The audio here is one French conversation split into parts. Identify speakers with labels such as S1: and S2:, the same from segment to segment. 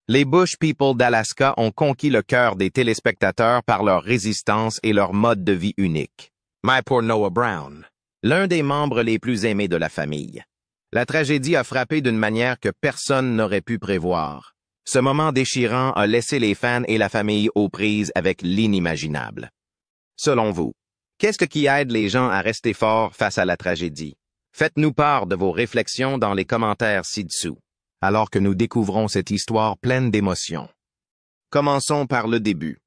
S1: Les Bush People d'Alaska ont conquis le cœur des téléspectateurs par leur résistance et leur mode de vie unique. Mais pour Noah Brown, l'un des membres les plus aimés de la famille, la tragédie a frappé d'une manière que personne n'aurait pu prévoir. Ce moment déchirant a laissé les fans et la famille aux prises avec l'inimaginable. Selon vous, qu'est-ce qui aide les gens à rester forts face à la tragédie? Faites-nous part de vos réflexions dans les commentaires ci-dessous, alors que nous découvrons cette histoire pleine d'émotions. Commençons par le début.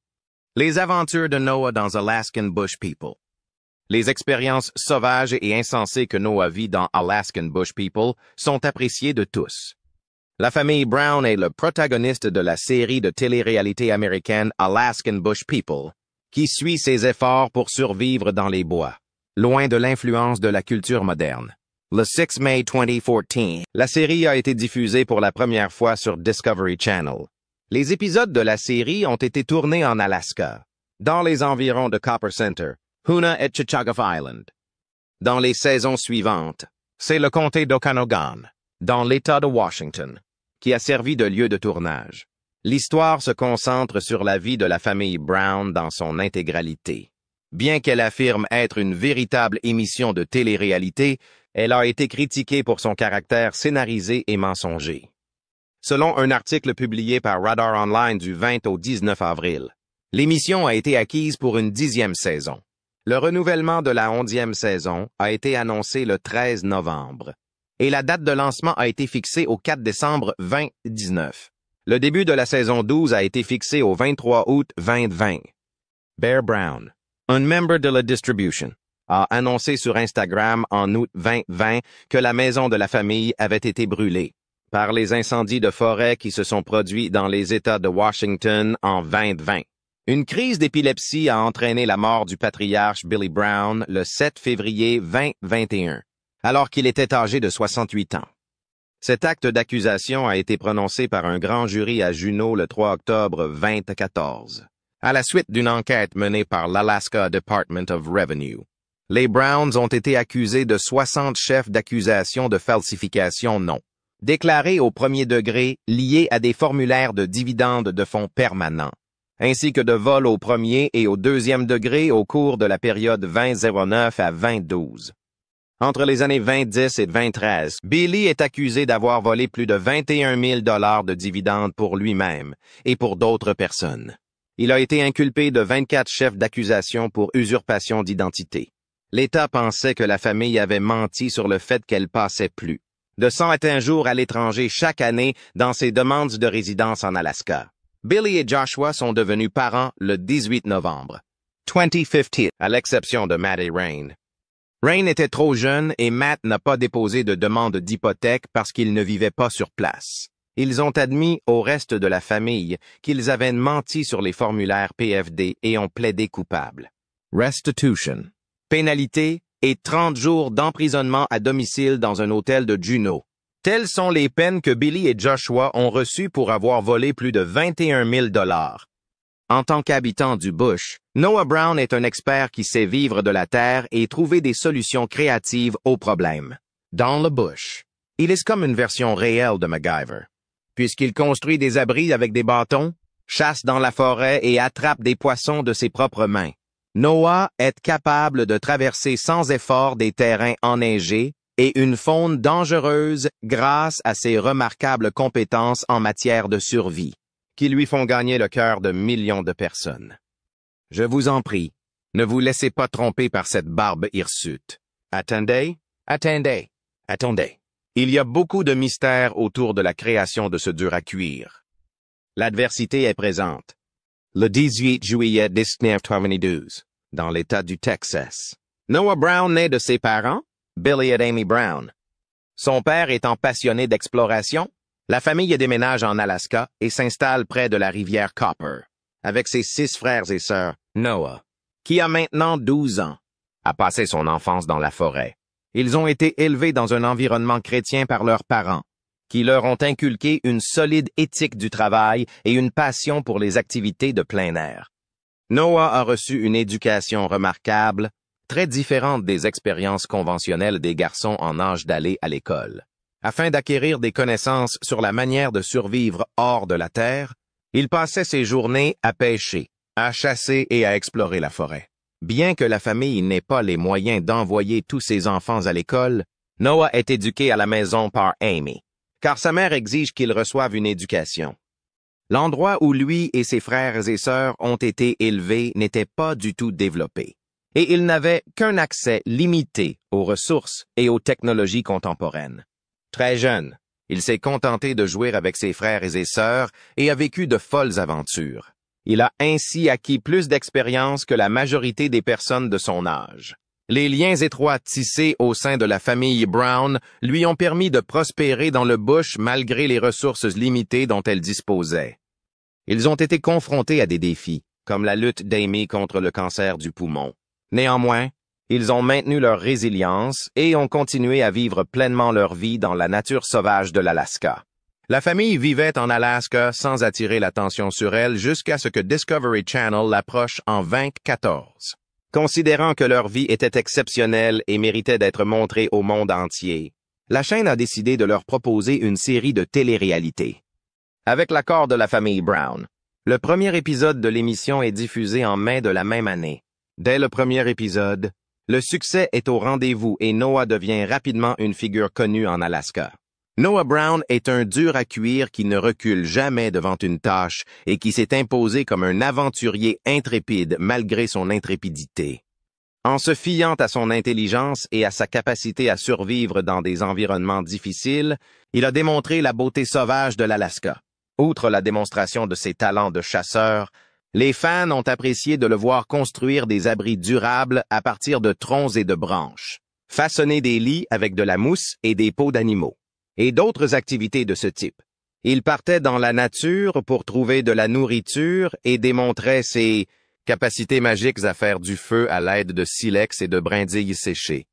S1: Les aventures de Noah dans Alaskan Bush People. Les expériences sauvages et insensées que Noah vit dans Alaskan Bush People sont appréciées de tous. La famille Brown est le protagoniste de la série de télé-réalité américaine Alaskan Bush People, qui suit ses efforts pour survivre dans les bois, loin de l'influence de la culture moderne. Le 6 mai 2014, la série a été diffusée pour la première fois sur Discovery Channel. Les épisodes de la série ont été tournés en Alaska, dans les environs de Copper Center, Hoonah et Chichagof Island. Dans les saisons suivantes, c'est le comté d'Okanogan, dans l'État de Washington, qui a servi de lieu de tournage. L'histoire se concentre sur la vie de la famille Brown dans son intégralité. Bien qu'elle affirme être une véritable émission de télé-réalité, elle a été critiquée pour son caractère scénarisé et mensonger. Selon un article publié par Radar Online du 20 au 19 avril, l'émission a été acquise pour une 10e saison. Le renouvellement de la 11e saison a été annoncé le 13 novembre, et la date de lancement a été fixée au 4 décembre 2019. Le début de la saison 12 a été fixé au 23 août 2020. Bear Brown, un membre de la distribution, a annoncé sur Instagram en août 2020 que la maison de la famille avait été brûlée par les incendies de forêt qui se sont produits dans les États de Washington en 2020. Une crise d'épilepsie a entraîné la mort du patriarche Billy Brown le 7 février 2021, alors qu'il était âgé de 68 ans. Cet acte d'accusation a été prononcé par un grand jury à Juneau le 3 octobre 2014, à la suite d'une enquête menée par l'Alaska Department of Revenue. Les Browns ont été accusés de 60 chefs d'accusation de falsification non déclarés au premier degré liés à des formulaires de dividendes de fonds permanents, ainsi que de vols au premier et au deuxième degré au cours de la période 2009 à 2012. Entre les années 2010 et 2013, Billy est accusé d'avoir volé plus de 21 000 $ de dividendes pour lui-même et pour d'autres personnes. Il a été inculpé de 24 chefs d'accusation pour usurpation d'identité. L'État pensait que la famille avait menti sur le fait qu'elle passait plus de 101 jours à l'étranger chaque année dans ses demandes de résidence en Alaska. Billy et Joshua sont devenus parents le 18 novembre 2015, à l'exception de Matt et Rain. Rain était trop jeune et Matt n'a pas déposé de demande d'hypothèque parce qu'il ne vivait pas sur place. Ils ont admis au reste de la famille qu'ils avaient menti sur les formulaires PFD et ont plaidé coupable. Restitution, pénalité et 30 jours d'emprisonnement à domicile dans un hôtel de Juneau. Telles sont les peines que Billy et Joshua ont reçues pour avoir volé plus de 21 000 $. En tant qu'habitant du bush, Noah Brown est un expert qui sait vivre de la terre et trouver des solutions créatives aux problèmes. Dans le bush, il est comme une version réelle de MacGyver, puisqu'il construit des abris avec des bâtons, chasse dans la forêt et attrape des poissons de ses propres mains. Noah est capable de traverser sans effort des terrains enneigés et une faune dangereuse grâce à ses remarquables compétences en matière de survie, qui lui font gagner le cœur de millions de personnes. Je vous en prie, ne vous laissez pas tromper par cette barbe hirsute. Attendez. Il y a beaucoup de mystères autour de la création de ce dur à cuire. L'adversité est présente. Le 18 juillet 1992, dans l'État du Texas, Noah Brown naît de ses parents, Billy et Amy Brown. Son père étant passionné d'exploration, la famille déménage en Alaska et s'installe près de la rivière Copper, avec ses 6 frères et sœurs. Noah, qui a maintenant 12 ans, a passé son enfance dans la forêt. Ils ont été élevés dans un environnement chrétien par leurs parents, qui leur ont inculqué une solide éthique du travail et une passion pour les activités de plein air. Noah a reçu une éducation remarquable, très différente des expériences conventionnelles des garçons en âge d'aller à l'école. Afin d'acquérir des connaissances sur la manière de survivre hors de la Terre, il passait ses journées à pêcher, à chasser et à explorer la forêt. Bien que la famille n'ait pas les moyens d'envoyer tous ses enfants à l'école, Noah est éduqué à la maison par Amy, car sa mère exige qu'il reçoive une éducation. L'endroit où lui et ses frères et sœurs ont été élevés n'était pas du tout développé, et il n'avait qu'un accès limité aux ressources et aux technologies contemporaines. Très jeune, il s'est contenté de jouer avec ses frères et ses sœurs et a vécu de folles aventures. Il a ainsi acquis plus d'expérience que la majorité des personnes de son âge. Les liens étroits tissés au sein de la famille Brown lui ont permis de prospérer dans le bush malgré les ressources limitées dont elle disposait. Ils ont été confrontés à des défis, comme la lutte d'Amy contre le cancer du poumon. Néanmoins, ils ont maintenu leur résilience et ont continué à vivre pleinement leur vie dans la nature sauvage de l'Alaska. La famille vivait en Alaska sans attirer l'attention sur elle jusqu'à ce que Discovery Channel l'approche en 2014. Considérant que leur vie était exceptionnelle et méritait d'être montrée au monde entier, la chaîne a décidé de leur proposer une série de télé-réalité. Avec l'accord de la famille Brown, le premier épisode de l'émission est diffusé en mai de la même année. Dès le premier épisode, le succès est au rendez-vous et Noah devient rapidement une figure connue en Alaska. Noah Brown est un dur à cuire qui ne recule jamais devant une tâche et qui s'est imposé comme un aventurier intrépide malgré son intrépidité. En se fiant à son intelligence et à sa capacité à survivre dans des environnements difficiles, il a démontré la beauté sauvage de l'Alaska. Outre la démonstration de ses talents de chasseur, les fans ont apprécié de le voir construire des abris durables à partir de troncs et de branches, façonner des lits avec de la mousse et des peaux d'animaux, et d'autres activités de ce type. Il partait dans la nature pour trouver de la nourriture et démontrait ses capacités magiques à faire du feu à l'aide de silex et de brindilles séchées.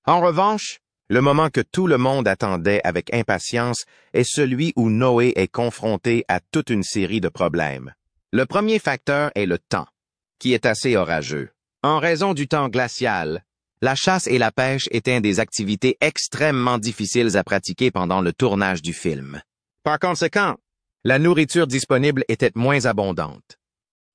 S1: En revanche, le moment que tout le monde attendait avec impatience est celui où Noé est confronté à toute une série de problèmes. Le premier facteur est le temps, qui est assez orageux. En raison du temps glacial, la chasse et la pêche étaient des activités extrêmement difficiles à pratiquer pendant le tournage du film. Par conséquent, la nourriture disponible était moins abondante.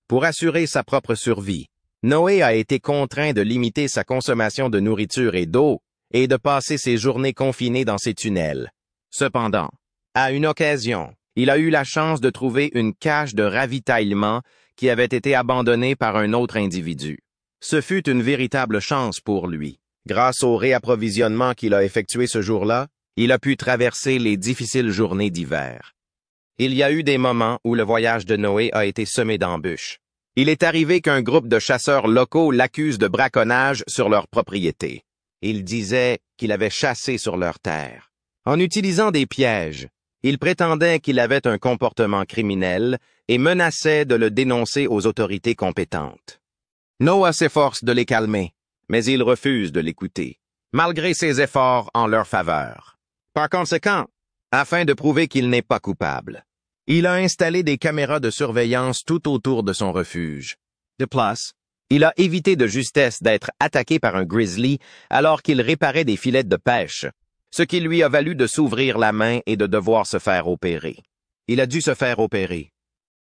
S1: Pour assurer sa propre survie, Noé a été contraint de limiter sa consommation de nourriture et d'eau et de passer ses journées confinées dans ses tunnels. Cependant, à une occasion, il a eu la chance de trouver une cache de ravitaillement qui avait été abandonnée par un autre individu. Ce fut une véritable chance pour lui. Grâce au réapprovisionnement qu'il a effectué ce jour-là, il a pu traverser les difficiles journées d'hiver. Il y a eu des moments où le voyage de Noé a été semé d'embûches. Il est arrivé qu'un groupe de chasseurs locaux l'accuse de braconnage sur leur propriété. Il disait qu'il avait chassé sur leur terre. En utilisant des pièges, il prétendait qu'il avait un comportement criminel et menaçait de le dénoncer aux autorités compétentes. Noah s'efforce de les calmer, mais ils refusent de l'écouter, malgré ses efforts en leur faveur. Par conséquent, afin de prouver qu'il n'est pas coupable, il a installé des caméras de surveillance tout autour de son refuge. De plus, il a évité de justesse d'être attaqué par un grizzly alors qu'il réparait des filets de pêche, ce qui lui a valu de s'ouvrir la main et de devoir se faire opérer. Il a dû se faire opérer.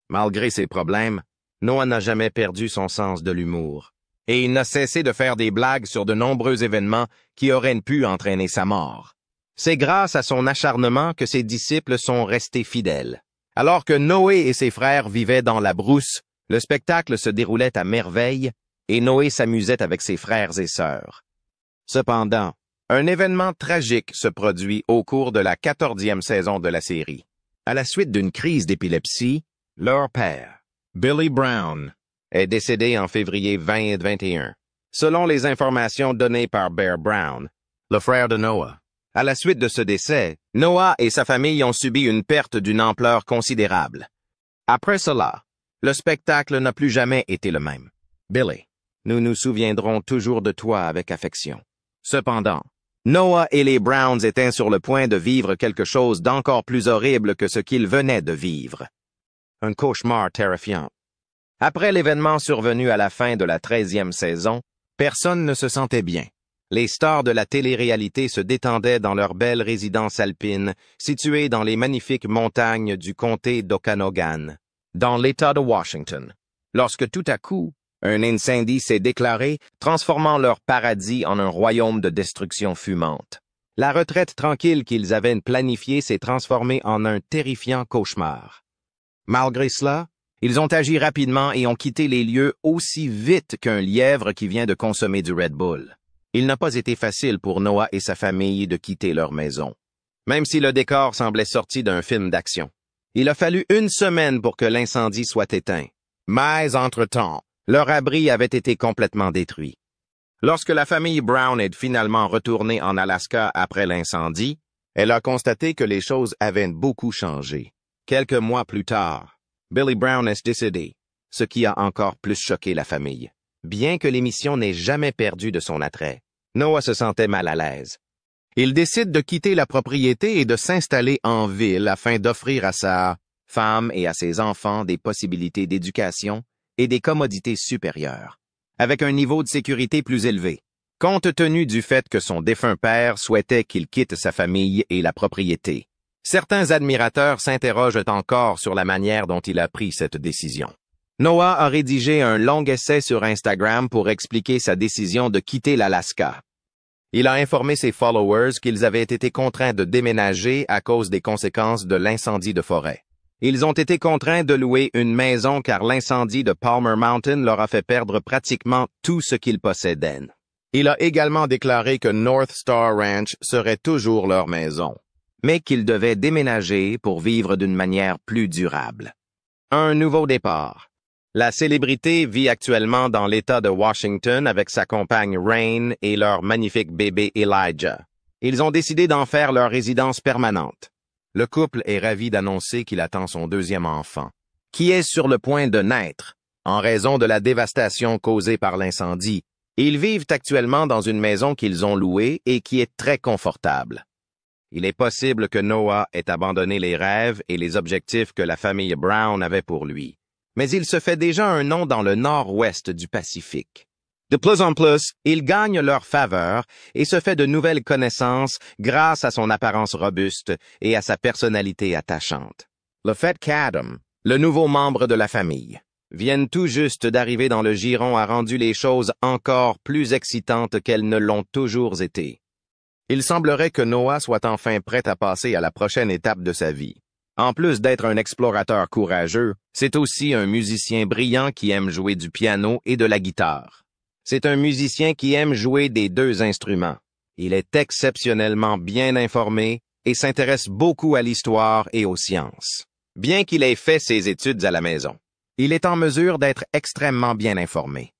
S1: Malgré ses problèmes, Noah n'a jamais perdu son sens de l'humour, et il n'a cessé de faire des blagues sur de nombreux événements qui auraient pu entraîner sa mort. C'est grâce à son acharnement que ses disciples sont restés fidèles. Alors que Noé et ses frères vivaient dans la brousse, le spectacle se déroulait à merveille et Noé s'amusait avec ses frères et sœurs. Cependant, un événement tragique se produit au cours de la 14e saison de la série. À la suite d'une crise d'épilepsie, leur père, Billy Brown, est décédé en février 2021, selon les informations données par Bear Brown, le frère de Noah. À la suite de ce décès, Noah et sa famille ont subi une perte d'une ampleur considérable. Après cela, le spectacle n'a plus jamais été le même. Billy, nous nous souviendrons toujours de toi avec affection. Cependant, Noah et les Browns étaient sur le point de vivre quelque chose d'encore plus horrible que ce qu'ils venaient de vivre. Un cauchemar terrifiant. Après l'événement survenu à la fin de la 13e saison, personne ne se sentait bien. Les stars de la télé-réalité se détendaient dans leur belle résidence alpine, située dans les magnifiques montagnes du comté d'Okanogan, dans l'État de Washington. Lorsque tout à coup, un incendie s'est déclaré, transformant leur paradis en un royaume de destruction fumante. La retraite tranquille qu'ils avaient planifiée s'est transformée en un terrifiant cauchemar. Malgré cela, ils ont agi rapidement et ont quitté les lieux aussi vite qu'un lièvre qui vient de consommer du Red Bull. Il n'a pas été facile pour Noah et sa famille de quitter leur maison, même si le décor semblait sorti d'un film d'action. Il a fallu 1 semaine pour que l'incendie soit éteint. Mais, entre-temps, leur abri avait été complètement détruit. Lorsque la famille Brown est finalement retournée en Alaska après l'incendie, elle a constaté que les choses avaient beaucoup changé. Quelques mois plus tard, Billy Brown est décédé, ce qui a encore plus choqué la famille. Bien que l'émission n'ait jamais perdu de son attrait, Noah se sentait mal à l'aise. Il décide de quitter la propriété et de s'installer en ville afin d'offrir à sa femme et à ses enfants des possibilités d'éducation et des commodités supérieures, avec un niveau de sécurité plus élevé, compte tenu du fait que son défunt père souhaitait qu'il quitte sa famille et la propriété. Certains admirateurs s'interrogent encore sur la manière dont il a pris cette décision. Noah a rédigé un long essai sur Instagram pour expliquer sa décision de quitter l'Alaska. Il a informé ses followers qu'ils avaient été contraints de déménager à cause des conséquences de l'incendie de forêt. Ils ont été contraints de louer une maison car l'incendie de Palmer Mountain leur a fait perdre pratiquement tout ce qu'ils possédaient. Il a également déclaré que North Star Ranch serait toujours leur maison, mais qu'ils devaient déménager pour vivre d'une manière plus durable. Un nouveau départ. La célébrité vit actuellement dans l'État de Washington avec sa compagne Rain et leur magnifique bébé Elijah. Ils ont décidé d'en faire leur résidence permanente. Le couple est ravi d'annoncer qu'il attend son 2e enfant, qui est sur le point de naître, en raison de la dévastation causée par l'incendie. Ils vivent actuellement dans une maison qu'ils ont louée et qui est très confortable. Il est possible que Noah ait abandonné les rêves et les objectifs que la famille Brown avait pour lui. Mais il se fait déjà un nom dans le nord-ouest du Pacifique. De plus en plus, il gagne leur faveur et se fait de nouvelles connaissances grâce à son apparence robuste et à sa personnalité attachante. Le fait qu'Adam, le nouveau membre de la famille, vienne tout juste d'arriver dans le giron a rendu les choses encore plus excitantes qu'elles ne l'ont toujours été. Il semblerait que Noah soit enfin prêt à passer à la prochaine étape de sa vie. En plus d'être un explorateur courageux, c'est aussi un musicien brillant qui aime jouer du piano et de la guitare. C'est un musicien qui aime jouer des 2 instruments. Il est exceptionnellement bien informé et s'intéresse beaucoup à l'histoire et aux sciences. Bien qu'il ait fait ses études à la maison, il est en mesure d'être extrêmement bien informé.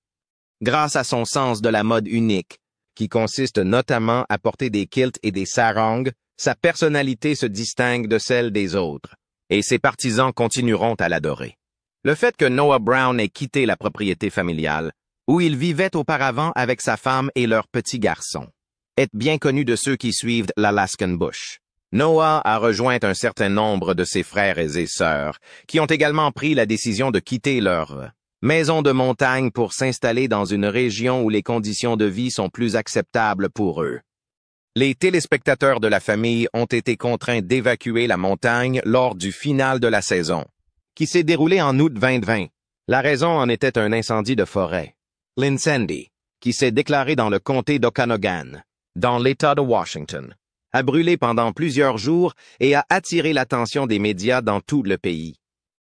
S1: Grâce à son sens de la mode unique, qui consiste notamment à porter des kilts et des sarongs, sa personnalité se distingue de celle des autres, et ses partisans continueront à l'adorer. Le fait que Noah Brown ait quitté la propriété familiale, où il vivait auparavant avec sa femme et leur petit garçon, est bien connu de ceux qui suivent l'Alaskan Bush. Noah a rejoint un certain nombre de ses frères et sœurs, qui ont également pris la décision de quitter leur maison de montagne pour s'installer dans une région où les conditions de vie sont plus acceptables pour eux. Les téléspectateurs de la famille ont été contraints d'évacuer la montagne lors du final de la saison, qui s'est déroulé en août 2020. La raison en était un incendie de forêt, l'incendie, qui s'est déclaré dans le comté d'Okanogan, dans l'État de Washington, a brûlé pendant plusieurs jours et a attiré l'attention des médias dans tout le pays.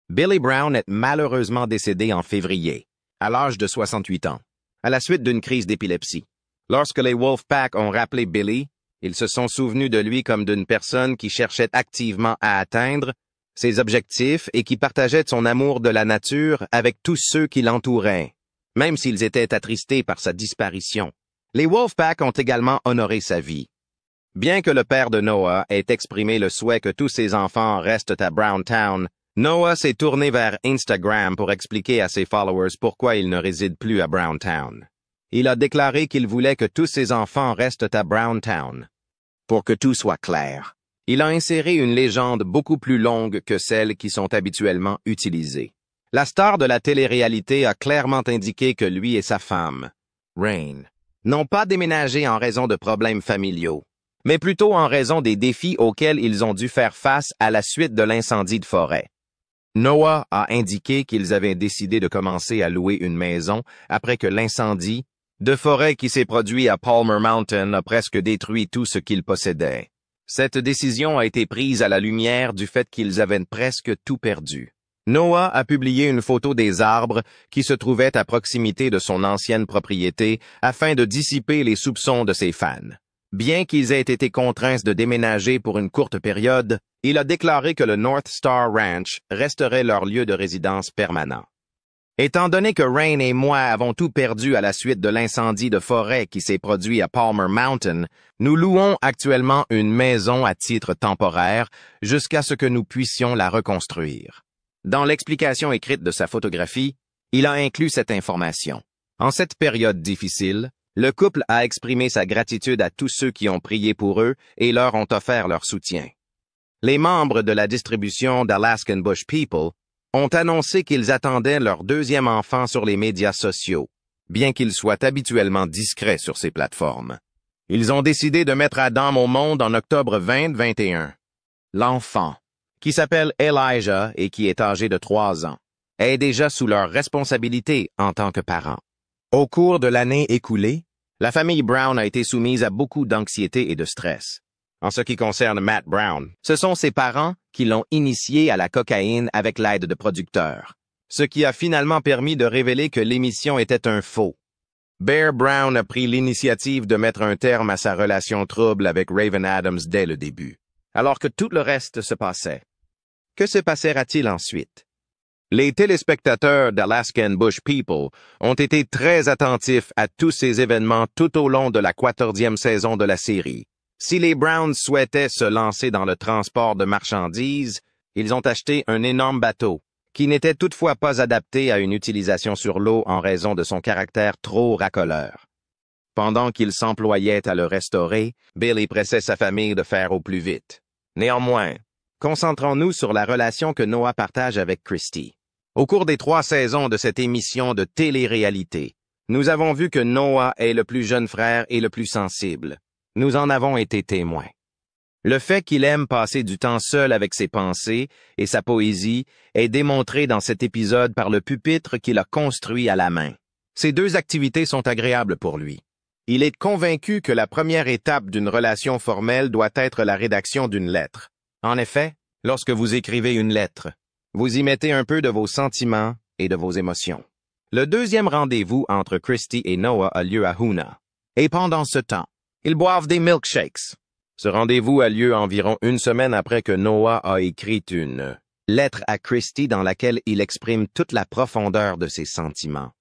S1: Billy Brown est malheureusement décédé en février, à l'âge de 68 ans, à la suite d'une crise d'épilepsie. Lorsque les Wolfpack ont rappelé Billy, ils se sont souvenus de lui comme d'une personne qui cherchait activement à atteindre ses objectifs et qui partageait son amour de la nature avec tous ceux qui l'entouraient, même s'ils étaient attristés par sa disparition. Les Wolfpack ont également honoré sa vie. Bien que le père de Noah ait exprimé le souhait que tous ses enfants restent à Browntown, Noah s'est tourné vers Instagram pour expliquer à ses followers pourquoi il ne réside plus à Browntown. Il a déclaré qu'il voulait que tous ses enfants restent à Browntown. Pour que tout soit clair, il a inséré une légende beaucoup plus longue que celles qui sont habituellement utilisées. La star de la télé-réalité a clairement indiqué que lui et sa femme, Rain, n'ont pas déménagé en raison de problèmes familiaux, mais plutôt en raison des défis auxquels ils ont dû faire face à la suite de l'incendie de forêt. Noah a indiqué qu'ils avaient décidé de commencer à louer une maison après que l'incendie de forêt qui s'est produit à Palmer Mountain a presque détruit tout ce qu'ils possédaient. Cette décision a été prise à la lumière du fait qu'ils avaient presque tout perdu. Noah a publié une photo des arbres qui se trouvaient à proximité de son ancienne propriété afin de dissiper les soupçons de ses fans. Bien qu'ils aient été contraints de déménager pour une courte période, il a déclaré que le North Star Ranch resterait leur lieu de résidence permanent. Étant donné que Rain et moi avons tout perdu à la suite de l'incendie de forêt qui s'est produit à Palmer Mountain, nous louons actuellement une maison à titre temporaire jusqu'à ce que nous puissions la reconstruire. Dans l'explication écrite de sa photographie, il a inclus cette information. En cette période difficile, le couple a exprimé sa gratitude à tous ceux qui ont prié pour eux et leur ont offert leur soutien. Les membres de la distribution d'Alaskan Bush People ont annoncé qu'ils attendaient leur deuxième enfant sur les médias sociaux, bien qu'ils soient habituellement discrets sur ces plateformes. Ils ont décidé de mettre Adam au monde en octobre 2021. L'enfant, qui s'appelle Elijah et qui est âgé de 3 ans, est déjà sous leur responsabilité en tant que parents. Au cours de l'année écoulée, la famille Brown a été soumise à beaucoup d'anxiété et de stress. En ce qui concerne Matt Brown, ce sont ses parents qui l'ont initié à la cocaïne avec l'aide de producteurs, ce qui a finalement permis de révéler que l'émission était un faux. Bear Brown a pris l'initiative de mettre un terme à sa relation trouble avec Raven Adams dès le début, alors que tout le reste se passait. Que se passera-t-il ensuite? Les téléspectateurs d'Alaskan Bush People ont été très attentifs à tous ces événements tout au long de la 14e saison de la série. Si les Browns souhaitaient se lancer dans le transport de marchandises, ils ont acheté un énorme bateau, qui n'était toutefois pas adapté à une utilisation sur l'eau en raison de son caractère trop racoleur. Pendant qu'ils s'employaient à le restaurer, Billy pressait sa famille de faire au plus vite. Néanmoins, concentrons-nous sur la relation que Noah partage avec Christy. Au cours des 3 saisons de cette émission de télé-réalité, nous avons vu que Noah est le plus jeune frère et le plus sensible. Nous en avons été témoins. Le fait qu'il aime passer du temps seul avec ses pensées et sa poésie est démontré dans cet épisode par le pupitre qu'il a construit à la main. Ces 2 activités sont agréables pour lui. Il est convaincu que la première étape d'une relation formelle doit être la rédaction d'une lettre. En effet, lorsque vous écrivez une lettre, vous y mettez un peu de vos sentiments et de vos émotions. Le deuxième rendez-vous entre Christy et Noah a lieu à Hoonah. Et pendant ce temps, ils boivent des milkshakes. Ce rendez-vous a lieu environ une semaine après que Noah a écrit une lettre à Christy dans laquelle il exprime toute la profondeur de ses sentiments.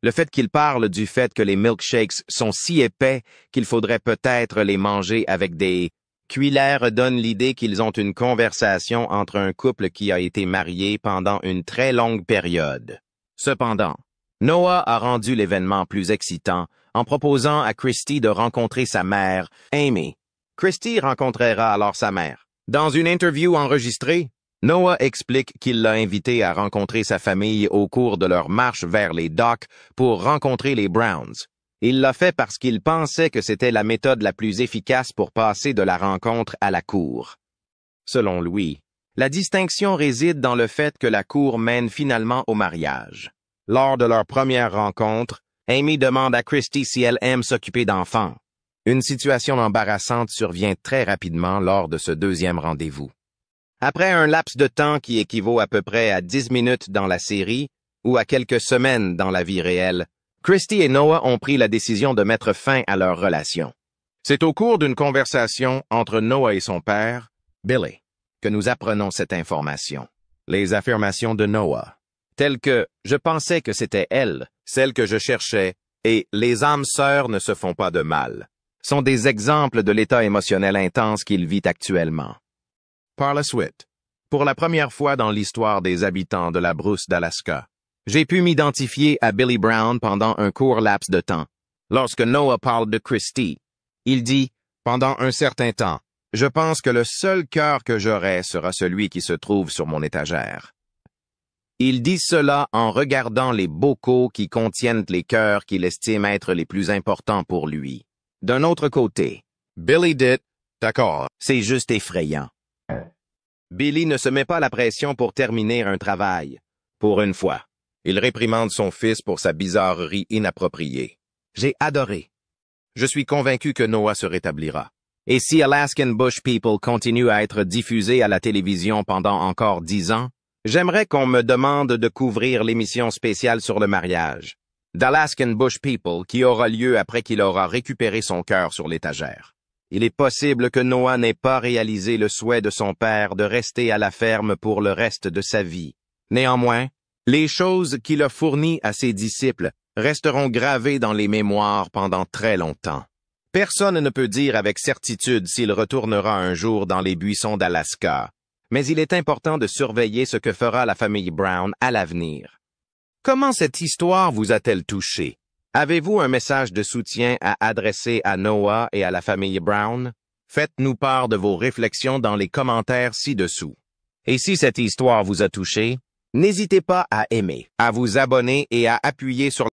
S1: Le fait qu'il parle du fait que les milkshakes sont si épais qu'il faudrait peut-être les manger avec des cuillères donne l'idée qu'ils ont une conversation entre un couple qui a été marié pendant une très longue période. Cependant, Noah a rendu l'événement plus excitant en proposant à Christy de rencontrer sa mère, Amy. Christy rencontrera alors sa mère. Dans une interview enregistrée, Noah explique qu'il l'a invité à rencontrer sa famille au cours de leur marche vers les docks pour rencontrer les Browns. Il l'a fait parce qu'il pensait que c'était la méthode la plus efficace pour passer de la rencontre à la cour. Selon lui, la distinction réside dans le fait que la cour mène finalement au mariage. Lors de leur première rencontre, Amy demande à Christy si elle aime s'occuper d'enfants. Une situation embarrassante survient très rapidement lors de ce deuxième rendez-vous. Après un laps de temps qui équivaut à peu près à 10 minutes dans la série ou à quelques semaines dans la vie réelle, Christy et Noah ont pris la décision de mettre fin à leur relation. C'est au cours d'une conversation entre Noah et son père, Billy, que nous apprenons cette information. Les affirmations de Noah, telles que « je pensais que c'était elle, celle que je cherchais » et « les âmes sœurs ne se font pas de mal », sont des exemples de l'état émotionnel intense qu'il vit actuellement. Par la suite, pour la première fois dans l'histoire des habitants de la brousse d'Alaska, j'ai pu m'identifier à Billy Brown pendant un court laps de temps. Lorsque Noah parle de Christy, il dit « Pendant un certain temps, je pense que le seul cœur que j'aurai sera celui qui se trouve sur mon étagère. » Il dit cela en regardant les bocaux qui contiennent les cœurs qu'il estime être les plus importants pour lui. D'un autre côté, Billy dit « D'accord, c'est juste effrayant. » Billy ne se met pas la pression pour terminer un travail. Pour une fois, il réprimande son fils pour sa bizarrerie inappropriée. J'ai adoré. Je suis convaincu que Noah se rétablira. Et si Alaskan Bush People continue à être diffusé à la télévision pendant encore 10 ans, j'aimerais qu'on me demande de couvrir l'émission spéciale sur le mariage d'Alaskan Bush People qui aura lieu après qu'il aura récupéré son cœur sur l'étagère. Il est possible que Noah n'ait pas réalisé le souhait de son père de rester à la ferme pour le reste de sa vie. Néanmoins, les choses qu'il a fournies à ses disciples resteront gravées dans les mémoires pendant très longtemps. Personne ne peut dire avec certitude s'il retournera un jour dans les buissons d'Alaska, mais il est important de surveiller ce que fera la famille Brown à l'avenir. Comment cette histoire vous a-t-elle touché? Avez-vous un message de soutien à adresser à Noah et à la famille Brown? Faites-nous part de vos réflexions dans les commentaires ci-dessous. Et si cette histoire vous a touché, n'hésitez pas à aimer, à vous abonner et à appuyer sur